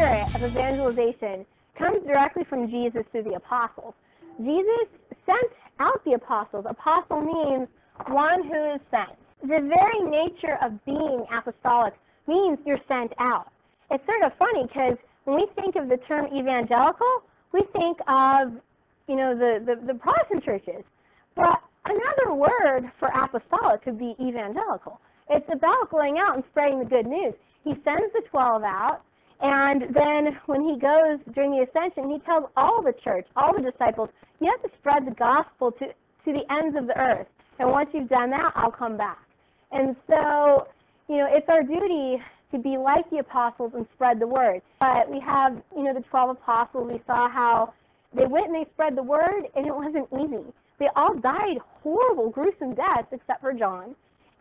spirit of evangelization comes directly from Jesus through the apostles. Jesus sent out the apostles. Apostle means one who is sent. The very nature of being apostolic means you're sent out. It's sort of funny because when we think of the term evangelical, we think of, the Protestant churches. But another word for apostolic could be evangelical. It's about going out and spreading the good news. He sends the 12 out, and then when he goes during the ascension, he tells all the church, all the disciples, you have to spread the gospel to the ends of the earth. And once you've done that, I'll come back. And so, it's our duty to be like the apostles and spread the word. But we have, the 12 apostles. We saw how they went and they spread the word, and it wasn't easy. They all died horrible, gruesome deaths, except for John.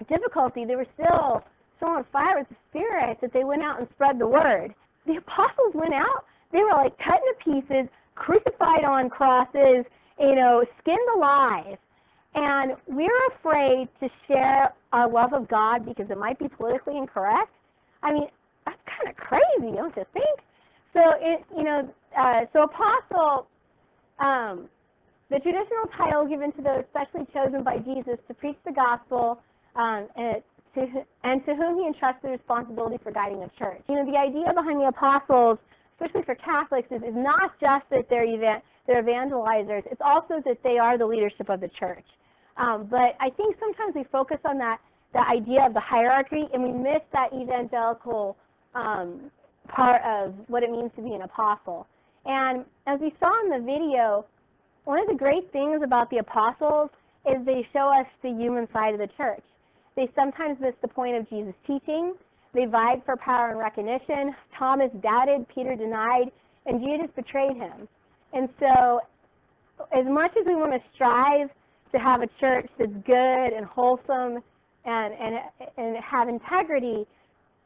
Difficulty, they were still so on fire with the Spirit that they went out and spread the word. The apostles went out, they were like cut into pieces, crucified on crosses, skinned alive. And we're afraid to share our love of God because it might be politically incorrect. I mean, that's kind of crazy, don't you think? So, so apostle, the traditional title given to those specially chosen by Jesus to preach the gospel and to whom he entrusts the responsibility for guiding the church. The idea behind the apostles, especially for Catholics, is not just that they're evangelizers. It's also that they are the leadership of the church. But I think sometimes we focus on the idea of the hierarchy, and we miss that evangelical part of what it means to be an apostle. And as we saw in the video, one of the great things about the apostles is they show us the human side of the church. They sometimes miss the point of Jesus' teaching. They vied for power and recognition. Thomas doubted, Peter denied, and Judas betrayed him. And so as much as we want to strive to have a church that's good and wholesome and have integrity,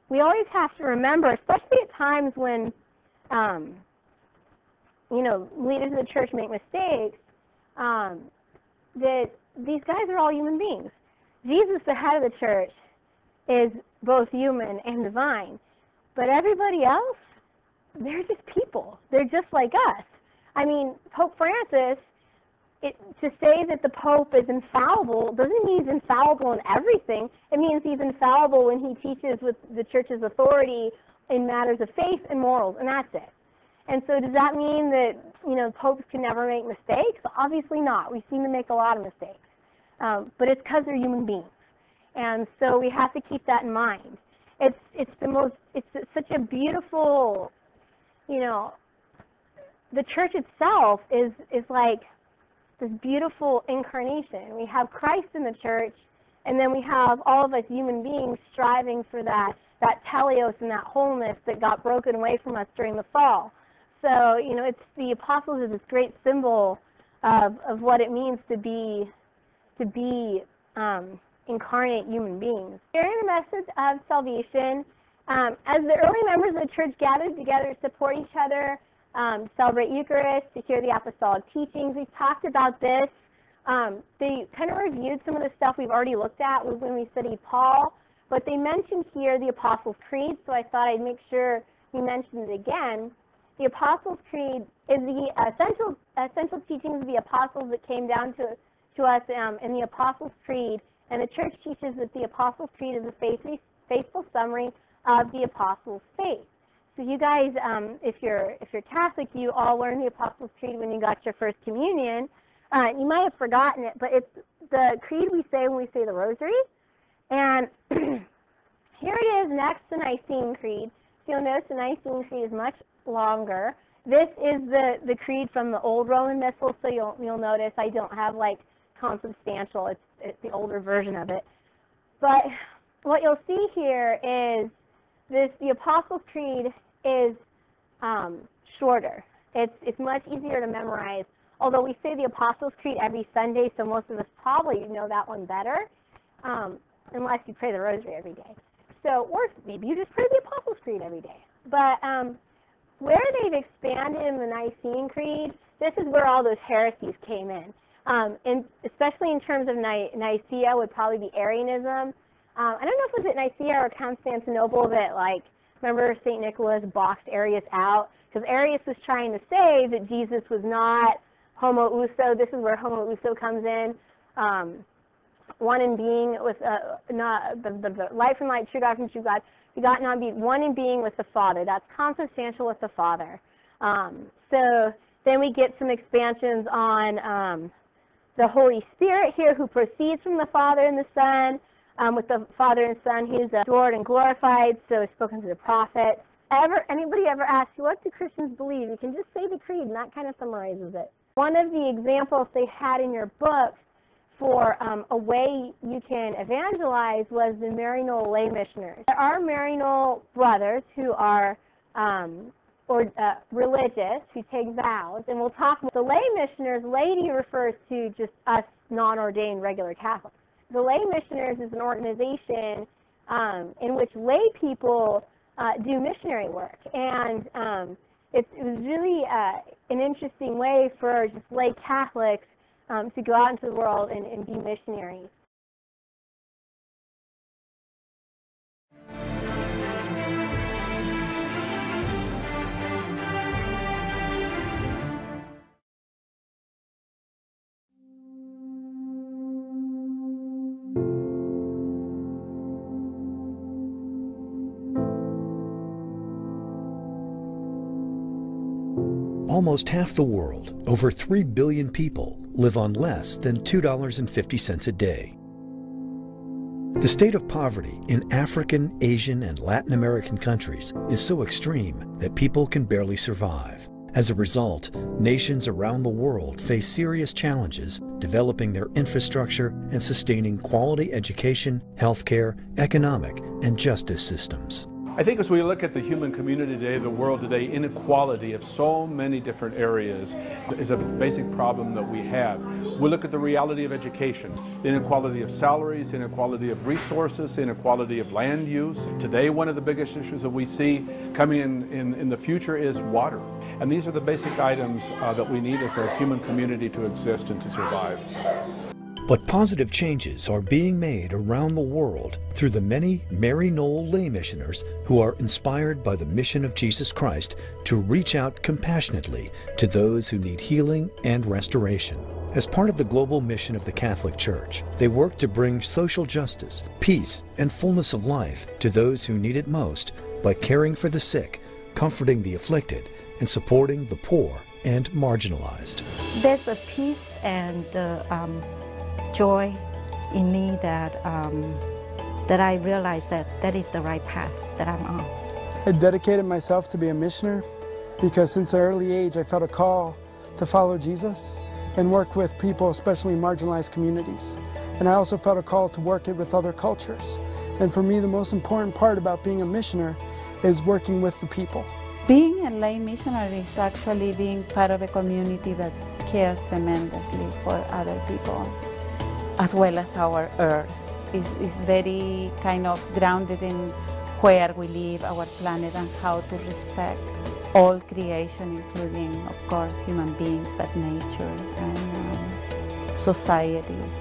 we always have to remember, especially at times when leaders of the church make mistakes, that these guys are all human beings. Jesus, the head of the church, is both human and divine. But everybody else, they're just people. They're just like us. I mean, Pope Francis, to say that the Pope is infallible doesn't mean he's infallible in everything. It means he's infallible when he teaches with the church's authority in matters of faith and morals, and that's it. And so does that mean that, popes can never make mistakes? Obviously not. We've seen them make a lot of mistakes. But it's because they're human beings. And so we have to keep that in mind. It's such a beautiful, the church itself is like this beautiful incarnation. We have Christ in the church, and then we have all of us human beings striving for that teleos and that wholeness that got broken away from us during the fall. So, it's the apostles are this great symbol of what it means to be incarnate human beings. Sharing the message of salvation, as the early members of the church gathered together to support each other, celebrate Eucharist, to hear the apostolic teachings. We've talked about this. They kind of reviewed some of the stuff we've already looked at when we studied Paul, but they mentioned here the Apostles' Creed, so I thought I'd make sure we mentioned it again. The Apostles' Creed is the essential teachings of the apostles that came down to us in the Apostles' Creed, and the church teaches that the Apostles' Creed is a faithful summary of the apostles' faith. So you guys, if you're Catholic, you all learned the Apostles' Creed when you got your first communion. You might have forgotten it, but it's the creed we say when we say the Rosary. And here it is next to Nicene Creed. So you'll notice the Nicene Creed is much longer. This is the creed from the old Roman Missal, so you'll notice I don't have like consubstantial. It's the older version of it. But what you'll see here is the Apostles' Creed is shorter. It's much easier to memorize. Although we say the Apostles' Creed every Sunday, so most of us probably know that one better, unless you pray the Rosary every day. So, or maybe you just pray the Apostles' Creed every day. But where they've expanded in the Nicene Creed, this is where all those heresies came in. And especially in terms of Nicaea would probably be Arianism. I don't know if it was at Nicaea or Constantinople that like Remember, St. Nicholas boxed Arius out because Arius was trying to say that Jesus was not homoouso. This is where homoouso comes in. One in being with not the light from light, true God from true God, begotten not be one in being with the Father. That's consubstantial with the Father. So then we get some expansions on the Holy Spirit here, who proceeds from the Father and the Son. With the Father and Son, He's adored and glorified. So it's spoken to the prophets. Anybody ever ask you, what do Christians believe? You can just say the creed, and that kind of summarizes it. One of the examples they had in your book for a way you can evangelize was the Maryknoll lay missioners. There are Maryknoll brothers who are religious, who take vows, and we'll talk about the lay missioners. Laity refers to just us non-ordained regular Catholics. The lay missioners is an organization in which lay people do missionary work, and it was really an interesting way for just lay Catholics to go out into the world and be missionaries. Almost half the world, over 3 billion people, live on less than $2.50 a day. The state of poverty in African, Asian, and Latin American countries is so extreme that people can barely survive. As a result, nations around the world face serious challenges developing their infrastructure and sustaining quality education, healthcare, economic, and justice systems. I think as we look at the human community today, the world today, inequality of so many different areas is a basic problem that we have. We look at the reality of education, the inequality of salaries, inequality of resources, inequality of land use. Today, one of the biggest issues that we see coming in the future is water. And these are the basic items that we need as a human community to exist and to survive. But positive changes are being made around the world through the many Maryknoll lay missioners who are inspired by the mission of Jesus Christ to reach out compassionately to those who need healing and restoration. As part of the global mission of the Catholic Church, they work to bring social justice, peace, and fullness of life to those who need it most by caring for the sick, comforting the afflicted, and supporting the poor and marginalized. There's a peace and joy in me that I realize that is the right path that I'm on. I dedicated myself to be a missionary because since an early age I felt a call to follow Jesus and work with people, especially in marginalized communities. And I also felt a call to work it with other cultures. And for me, the most important part about being a missionary is working with the people. Being a lay missionary is actually being part of a community that cares tremendously for other people, as well as our earth. It's very kind of grounded in where we live, our planet, and how to respect all creation, including, of course, human beings, but nature and societies.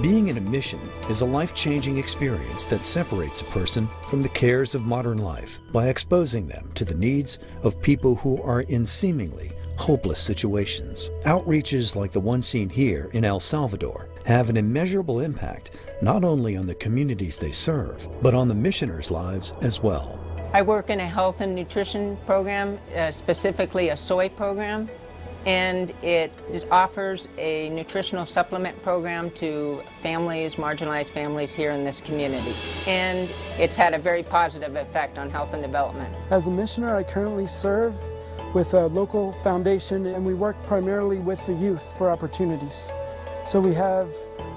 Being in a mission is a life-changing experience that separates a person from the cares of modern life by exposing them to the needs of people who are in seemingly hopeless situations. Outreaches like the one seen here in El Salvador have an immeasurable impact not only on the communities they serve, but on the missioners' lives as well. I work in a health and nutrition program, specifically a soy program, and it offers a nutritional supplement program to families, marginalized families here in this community. And it's had a very positive effect on health and development. As a missionary, I currently serve with a local foundation, and we work primarily with the youth for opportunities. So we have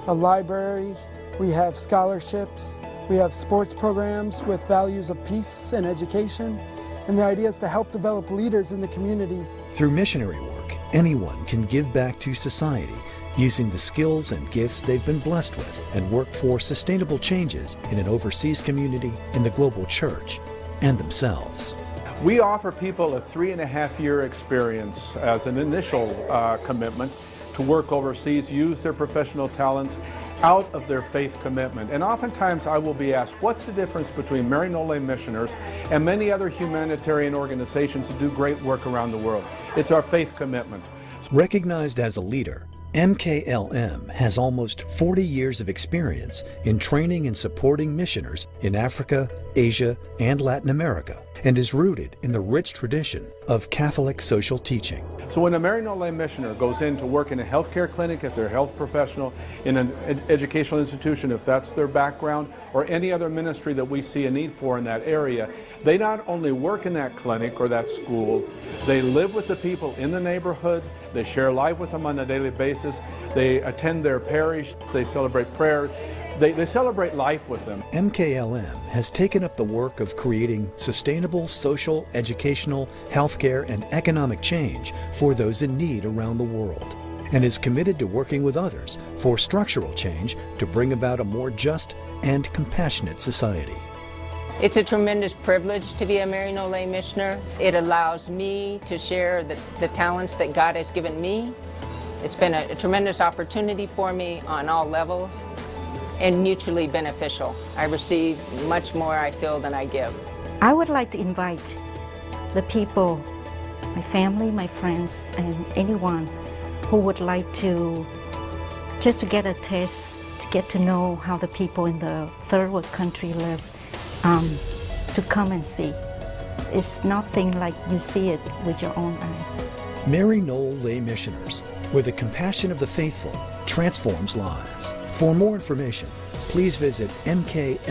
a library, we have scholarships, we have sports programs with values of peace and education, and the idea is to help develop leaders in the community. Through missionary work, anyone can give back to society using the skills and gifts they've been blessed with and work for sustainable changes in an overseas community, in the global church, and themselves. We offer people a 3.5-year experience as an initial commitment to work overseas, use their professional talents, out of their faith commitment. And oftentimes I will be asked, what's the difference between Maryknoll missioners and many other humanitarian organizations that do great work around the world? It's our faith commitment. Recognized as a leader, MKLM has almost 40 years of experience in training and supporting missioners in Africa, Asia, and Latin America, and is rooted in the rich tradition of Catholic social teaching. So when a Maryknoll missioner goes in to work in a healthcare clinic, if they're a health professional, in an educational institution, if that's their background, or any other ministry that we see a need for in that area, they not only work in that clinic or that school, they live with the people in the neighborhood, they share life with them on a daily basis, they attend their parish, they celebrate prayer, they celebrate life with them. MKLM has taken up the work of creating sustainable social, educational, healthcare, and economic change for those in need around the world, and is committed to working with others for structural change to bring about a more just and compassionate society. It's a tremendous privilege to be a Maryknoll missioner. It allows me to share the talents that God has given me. It's been a tremendous opportunity for me on all levels, and mutually beneficial. I receive much more, I feel, than I give. I would like to invite the people, my family, my friends, and anyone who would like to just to get a taste, to get to know how the people in the third world country live, to come and see. It's nothing like you see it with your own eyes. Maryknoll Lay Missioners, where the compassion of the faithful transforms lives. For more information, please visit mklm.org.